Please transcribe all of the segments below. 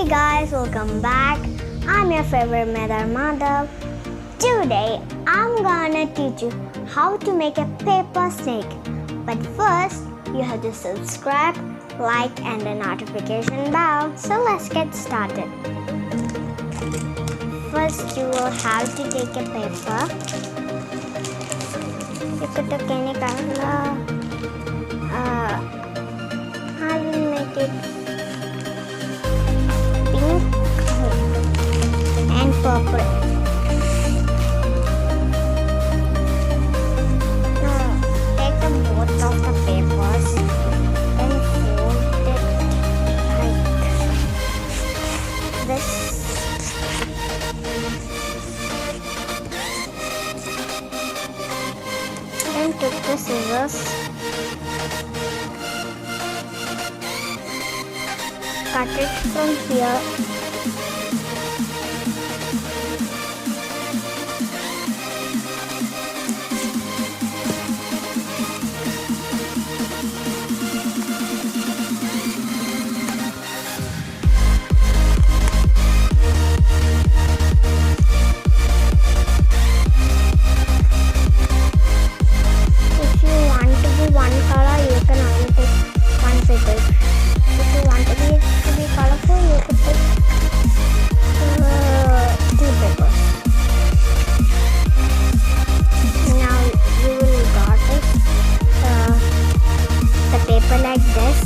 Hey guys, welcome back. I'm your favorite mother. Today I'm gonna teach you how to make a paper snake. But first, you have to subscribe, like, and the notification bell. So let's get started. First, you will have to take a paper. You could take any color. I will make it pink and purple. Now take the both of the papers and fold it like this. Then took the scissors, cut it from here. If you want to be one color, you can only take one paper. If you want to be colorful, you could take two papers. Now you will got it, the paper like this.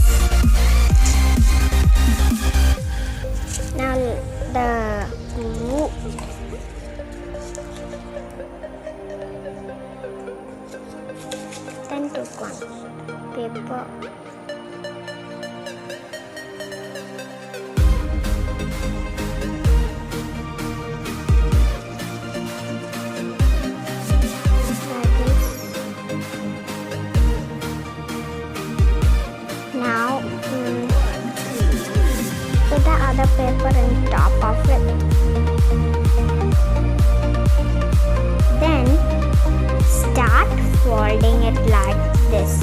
Now the glue. Then took one paper. Now put the other paper on top of it. Then start folding it like this.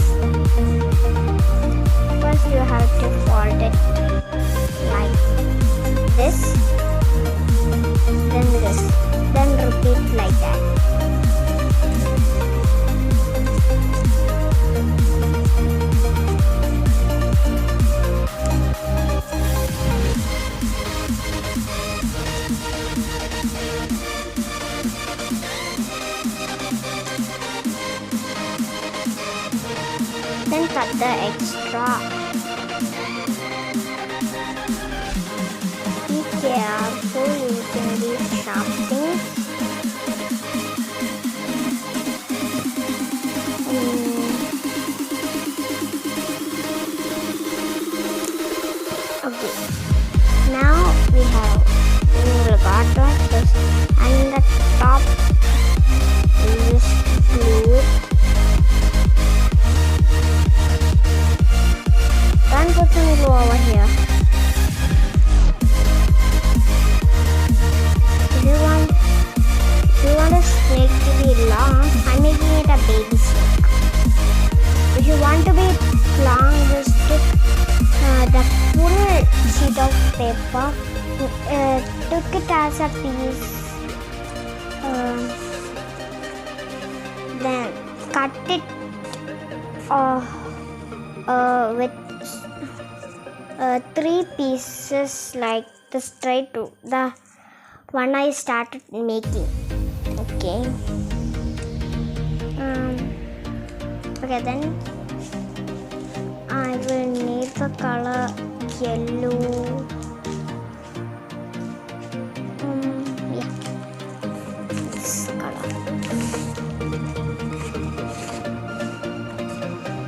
First you have to fold it like this, then repeat like that. Then cut the extra. Be careful using these sharp things. Okay. Now we will got like this, and the top we just glue it. Then put some glue over here. If you want a snake to be long, I'm making it a baby snake. If you want to be long, just take the full sheet of paper, took it as a piece, then cut it with three pieces like the straight to the one I started making. Okay. Okay, then I will need the color yellow. Yeah, this color.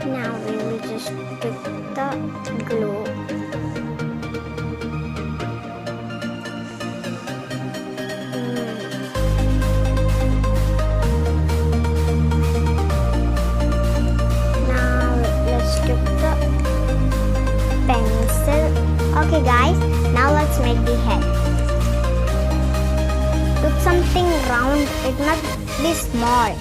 Now we will just put the glue. Okay guys, now let's make the head. Took something round, it must be small.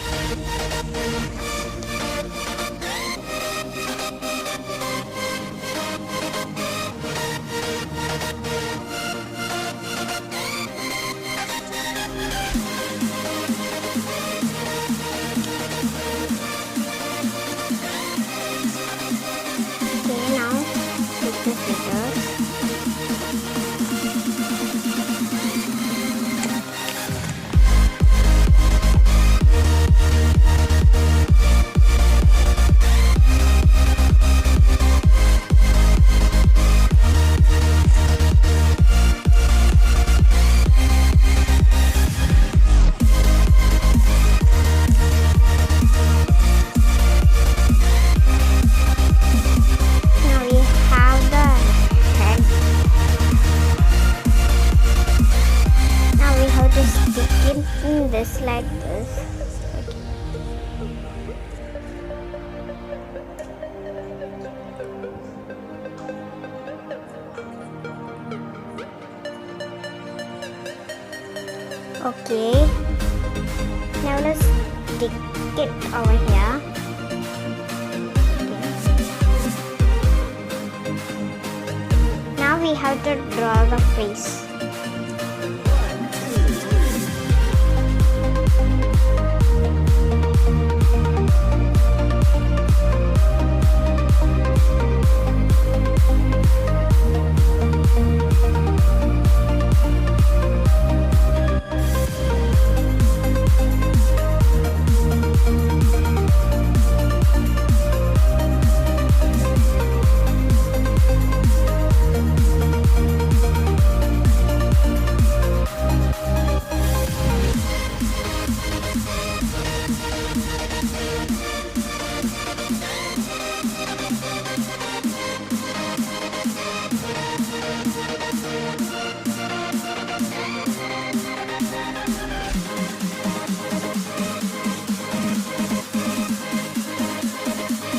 this like this. Okay, now let's stick it over here. Okay. Now we have to draw the face.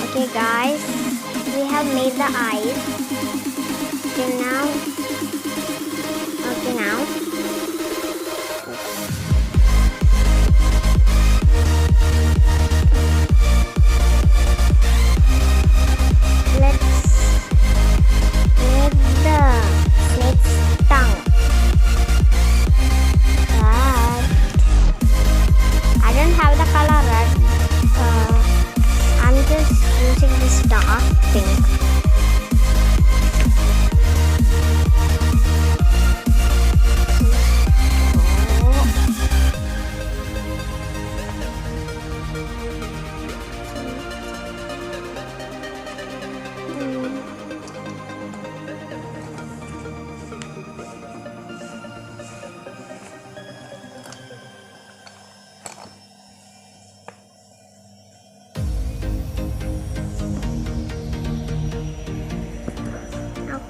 Okay guys, we have made the eyes. Okay now, let's make the snake's tongue. But I don't have the color red. I'm just using this dark pink.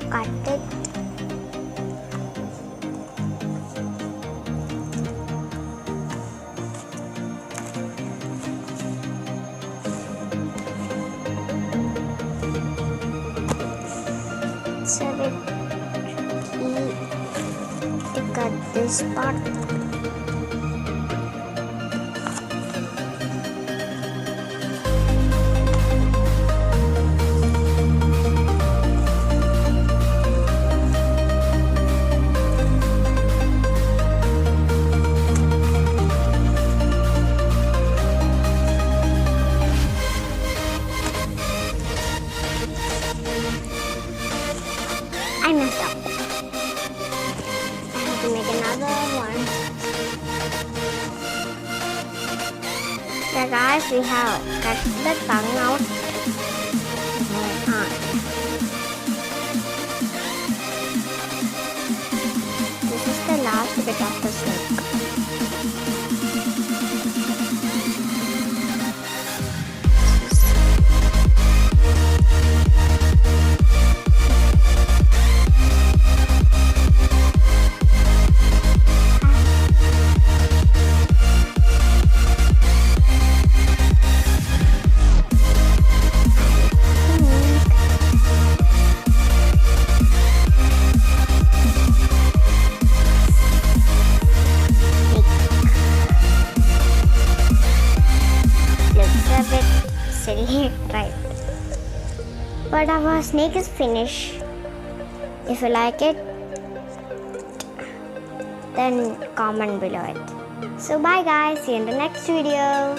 Cut it. It's a bit easy to cut this part. I messed up. I have to make another one. So guys, we have cut the tongue out. This is the last bit of the snake. Silly, right? But our snake is finished. If you like it, then comment below it. So bye guys, see you in the next video.